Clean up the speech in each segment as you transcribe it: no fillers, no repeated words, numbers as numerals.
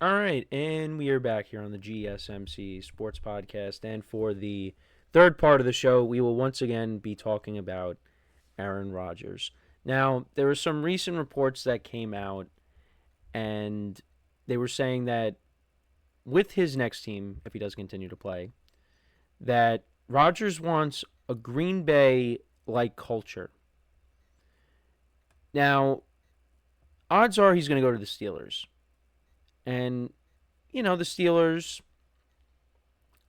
All right, and we are back here on the GSMC Sports Podcast. And for the third part of the show, we will once again be talking about Aaron Rodgers. Now, there were some recent reports that came out, and they were saying that with his next team, if he does continue to play, that Rodgers wants a Green Bay like culture. Now, odds are he's going to go to the Steelers. And, the Steelers,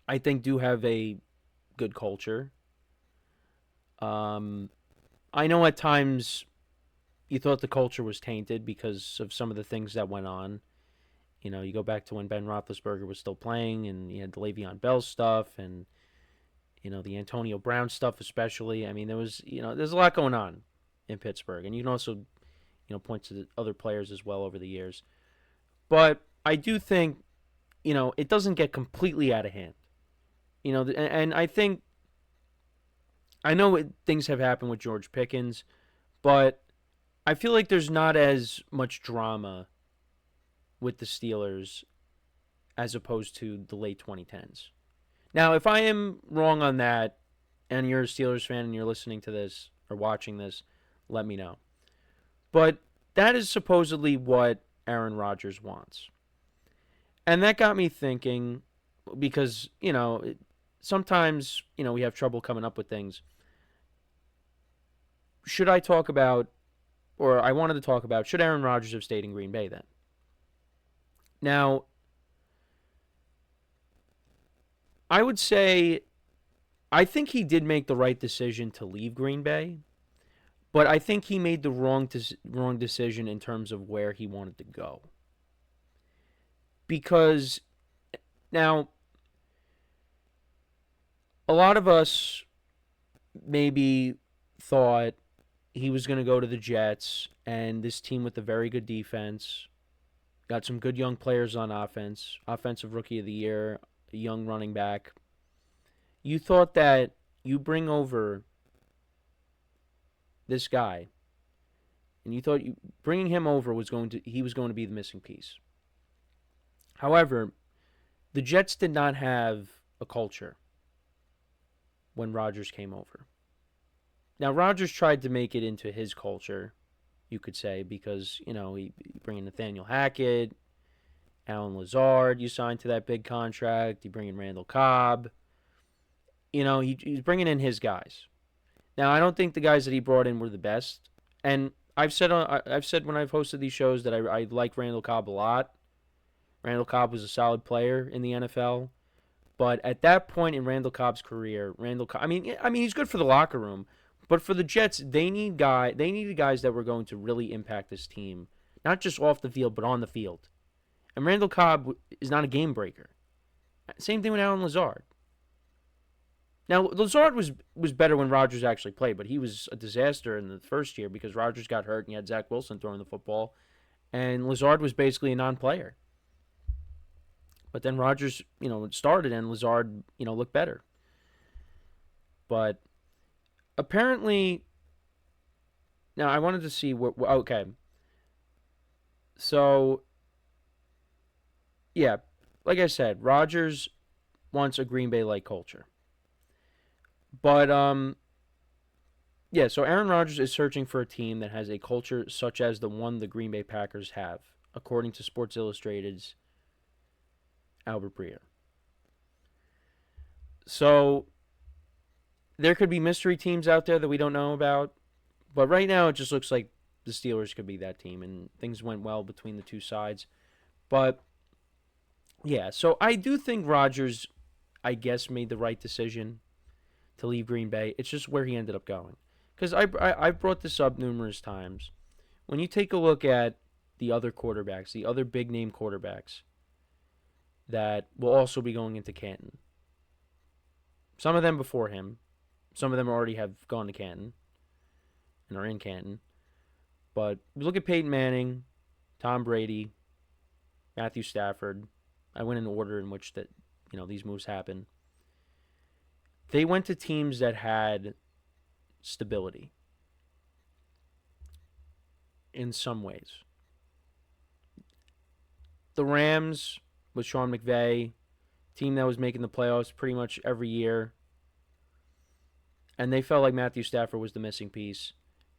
I think, do have a good culture. Um, I know at times you thought the culture was tainted because of some of the things that went on. You go back to when Ben Roethlisberger was still playing, and you had the Le'Veon Bell stuff, and the Antonio Brown stuff, especially. I mean, there's a lot going on in Pittsburgh, and you can also point to the other players as well over the years. But I do think it doesn't get completely out of hand. And I think I know things have happened with George Pickens, but I feel like there's not as much drama with the Steelers as opposed to the late 2010s. Now, if I am wrong on that, and you're a Steelers fan and you're listening to this or watching this, let me know. But that is supposedly what Aaron Rodgers wants. And that got me thinking because, sometimes, we have trouble coming up with things. Should I talk about, or I wanted to talk about, should Aaron Rodgers have stayed in Green Bay then? Now, I would say I think he did make the right decision to leave Green Bay, but I think he made the wrong decision in terms of where he wanted to go. Because now a lot of us maybe thought he was going to go to the Jets, and this team with a very good defense got some good young players on offense, offensive rookie of the year, a young running back. You thought that you bring over this guy, and you thought bringing him over he was going to be the missing piece. However, the Jets did not have a culture when Rodgers came over. Now, Rodgers tried to make it into his culture, you could say, because, he bring in Nathaniel Hackett, Alan Lazard, you signed to that big contract. You bring in Randall Cobb. He's bringing in his guys. Now, I don't think the guys that he brought in were the best. And I've said when I've hosted these shows that I like Randall Cobb a lot. Randall Cobb was a solid player in the NFL. But at that point in Randall Cobb's career, I mean, he's good for the locker room. But for the Jets, they needed guys that were going to really impact this team, not just off the field, but on the field. And Randall Cobb is not a game breaker. Same thing with Alan Lazard. Now, Lazard was better when Rodgers actually played, but he was a disaster in the first year because Rodgers got hurt and you had Zach Wilson throwing the football, and Lazard was basically a non-player. But then Rodgers, started and Lazard, looked better. But apparently, now I wanted to see what. Okay, so yeah, like I said, Rodgers wants a Green Bay-like culture. But yeah, so Aaron Rodgers is searching for a team that has a culture such as the one the Green Bay Packers have, according to Sports Illustrated's Albert Breer. So there could be mystery teams out there that we don't know about, but right now it just looks like the Steelers could be that team, and things went well between the two sides. But yeah, so I do think Rodgers, I guess, made the right decision to leave Green Bay. It's just where he ended up going. Because I've brought this up numerous times. When you take a look at the other quarterbacks, the other big-name quarterbacks that will also be going into Canton, some of them before him, some of them already have gone to Canton and are in Canton. But we look at Peyton Manning, Tom Brady, Matthew Stafford. I went in the order in which these moves happened. They went to teams that had stability in some ways. the Rams with Sean McVay, team that was making the playoffs pretty much every year, and they felt like Matthew Stafford was the missing piece,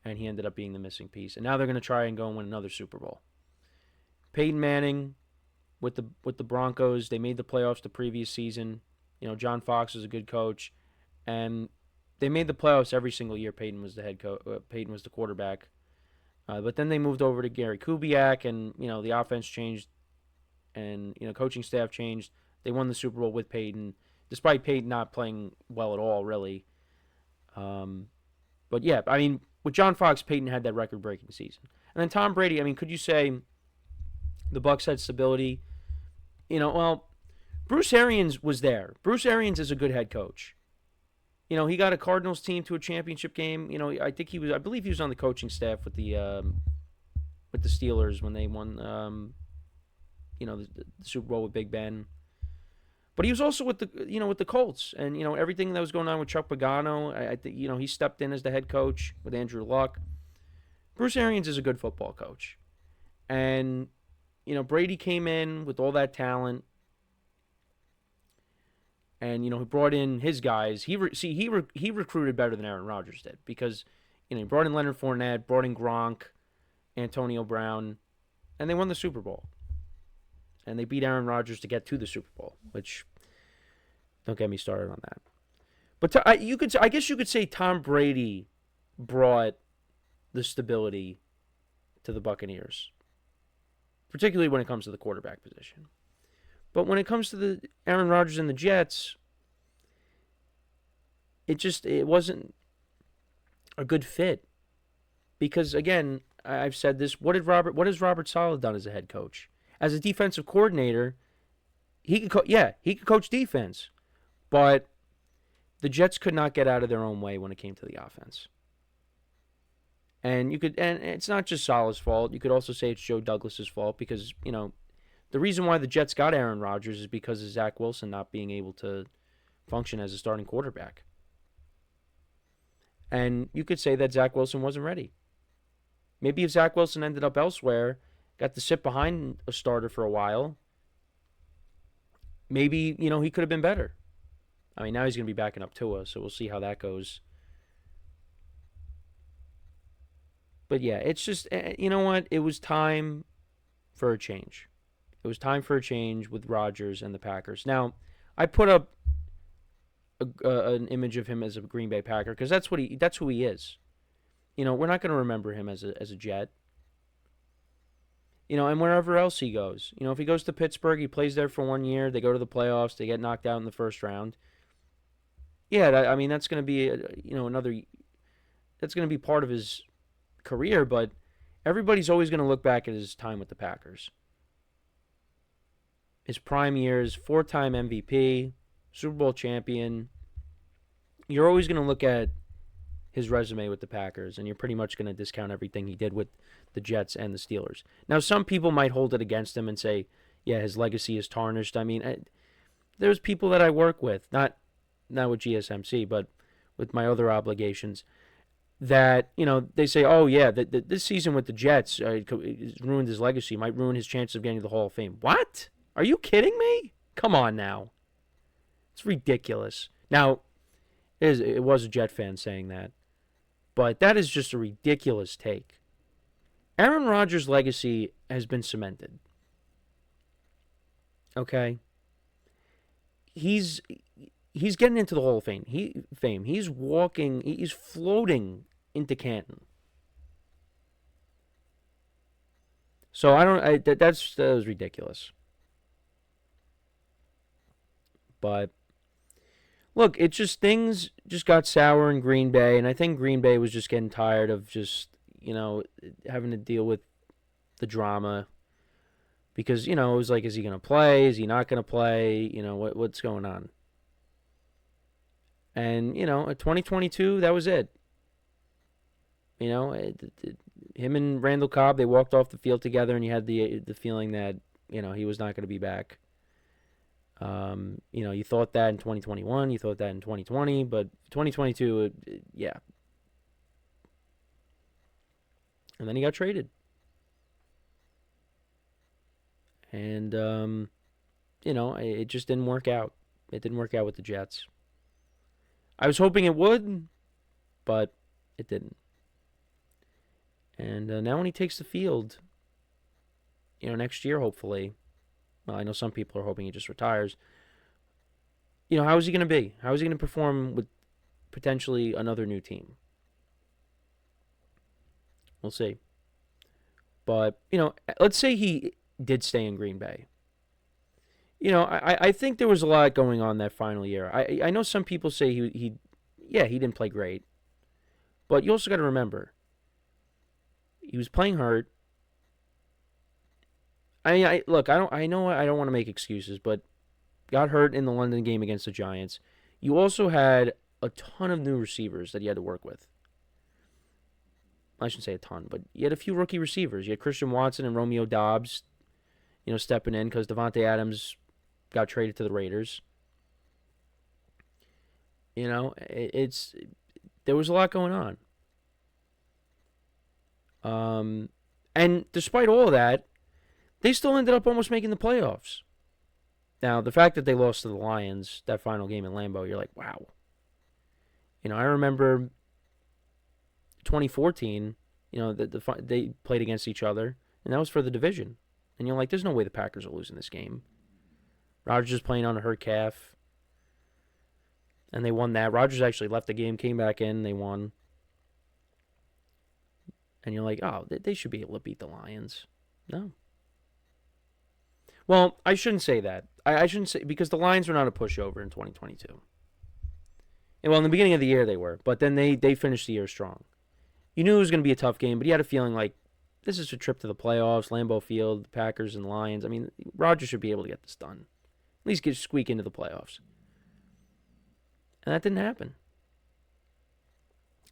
and he ended up being the missing piece. And now they're going to try and go and win another Super Bowl. Peyton Manning with the Broncos, they made the playoffs the previous season. John Fox was a good coach, and they made the playoffs every single year. Peyton was the head coach. Peyton was the quarterback. But then they moved over to Gary Kubiak, and the offense changed, and coaching staff changed. They won the Super Bowl with Peyton, despite Peyton not playing well at all, really. But yeah, I mean, with John Fox, Peyton had that record-breaking season, and then Tom Brady. I mean, could you say the Bucs had stability? Well, Bruce Arians was there. Bruce Arians is a good head coach. He got a Cardinals team to a championship game. I believe he was on the coaching staff with the Steelers when they won, the Super Bowl with Big Ben. But he was also with the Colts, and everything that was going on with Chuck Pagano. I think he stepped in as the head coach with Andrew Luck. Bruce Arians is a good football coach, and Brady came in with all that talent. And he brought in his guys. He recruited better than Aaron Rodgers did, because he brought in Leonard Fournette, brought in Gronk, Antonio Brown, and they won the Super Bowl. And they beat Aaron Rodgers to get to the Super Bowl, which, don't get me started on that. But I guess you could say Tom Brady brought the stability to the Buccaneers, particularly when it comes to the quarterback position. But when it comes to the Aaron Rodgers and the Jets, it wasn't a good fit. Because again, I've said this, what has Robert Saleh done as a head coach? As a defensive coordinator, he could coach defense, but the Jets could not get out of their own way when it came to the offense. And it's not just Saleh's fault. You could also say it's Joe Douglas's fault, because the reason why the Jets got Aaron Rodgers is because of Zach Wilson not being able to function as a starting quarterback. And you could say that Zach Wilson wasn't ready. Maybe if Zach Wilson ended up elsewhere, got to sit behind a starter for a while, maybe, he could have been better. I mean, now he's going to be backing up Tua, so we'll see how that goes. But yeah, it's just, you know what? It was time for a change. It was time for a change with Rodgers and the Packers. Now, I put up an image of him as a Green Bay Packer, because that's who he is. We're not going to remember him as a Jet. And wherever else he goes. If he goes to Pittsburgh, he plays there for 1 year, they go to the playoffs, they get knocked out in the first round. Yeah, that's going to be that's going to be part of his career, but everybody's always going to look back at his time with the Packers. His prime years, 4-time MVP, Super Bowl champion. You're always going to look at his resume with the Packers, and you're pretty much going to discount everything he did with the Jets and the Steelers. Now, some people might hold it against him and say, yeah, his legacy is tarnished. I mean, there's people that I work with, not with GSMC, but with my other obligations, that, they say, oh, yeah, this season with the Jets ruined his legacy, might ruin his chances of getting to the Hall of Fame. What? Are you kidding me? Come on now. It's ridiculous. Now, it was a Jet fan saying that, but that is just a ridiculous take. Aaron Rodgers' legacy has been cemented. Okay? He's getting into the Hall of Fame. He's floating into Canton. So that was ridiculous. But look, things just got sour in Green Bay, and I think Green Bay was just getting tired of just, having to deal with the drama, because, it was like, is he going to play? Is he not going to play? What's going on? And, at 2022, that was it. Him and Randall Cobb, they walked off the field together, and you had the feeling that, he was not going to be back. You thought that in 2021, you thought that in 2020, but 2022, yeah. And then he got traded. And, it just didn't work out. It didn't work out with the Jets. I was hoping it would, but it didn't. And now when he takes the field, next year, hopefully, well, I know some people are hoping he just retires. How is he going to be? How is he going to perform with potentially another new team? We'll see. But, let's say he did stay in Green Bay. I think there was a lot going on that final year. I know some people say he didn't play great. But you also got to remember, he was playing hurt. I know I don't want to make excuses, but got hurt in the London game against the Giants. You also had a ton of new receivers that you had to work with. I shouldn't say a ton, but you had a few rookie receivers. You had Christian Watson and Romeo Doubs, stepping in because Devontae Adams got traded to the Raiders. There was a lot going on. And despite all of that, they still ended up almost making the playoffs. Now, the fact that they lost to the Lions that final game in Lambeau, you're like, wow. I remember 2014, they played against each other, and that was for the division. And you're like, there's no way the Packers are losing this game. Rodgers is playing on a hurt calf, and they won that. Rodgers actually left the game, came back in, they won. And you're like, oh, they should be able to beat the Lions. No. Well, I shouldn't say that. I shouldn't say, because the Lions were not a pushover in 2022. And well, in the beginning of the year they were, but then they finished the year strong. You knew it was going to be a tough game, but you had a feeling like this is a trip to the playoffs, Lambeau Field, the Packers and Lions. I mean, Rodgers should be able to get this done. At least squeak into the playoffs. And that didn't happen.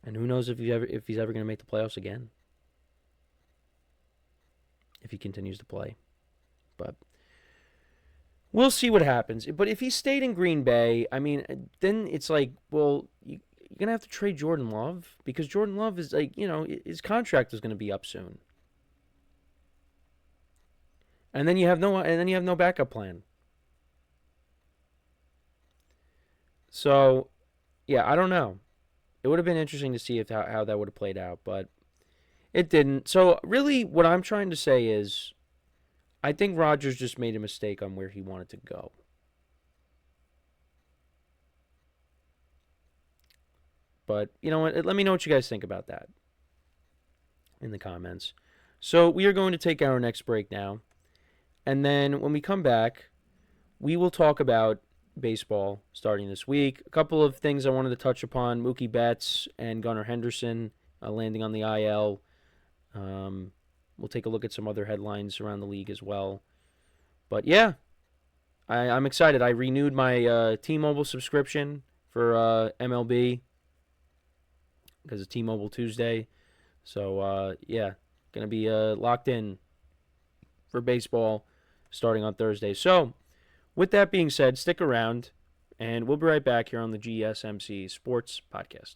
And who knows if he's ever going to make the playoffs again. If he continues to play. But we'll see what happens. But if he stayed in Green Bay, I mean, then it's like, well, you're going to have to trade Jordan Love, because Jordan Love is like, his contract is going to be up soon. And then you have no backup plan. So, yeah, I don't know. It would have been interesting to see how that would have played out, but it didn't. So, really, what I'm trying to say is, I think Rodgers just made a mistake on where he wanted to go. But, you know what? Let me know what you guys think about that in the comments. So, we are going to take our next break now. And then when we come back, we will talk about baseball starting this week. A couple of things I wanted to touch upon: Mookie Betts and Gunnar Henderson landing on the IL. We'll take a look at some other headlines around the league as well. But yeah, I'm excited. I renewed my T-Mobile subscription for MLB because it's T-Mobile Tuesday. So yeah, gonna be locked in for baseball starting on Thursday. So with that being said, stick around, and we'll be right back here on the GSMC Sports Podcast.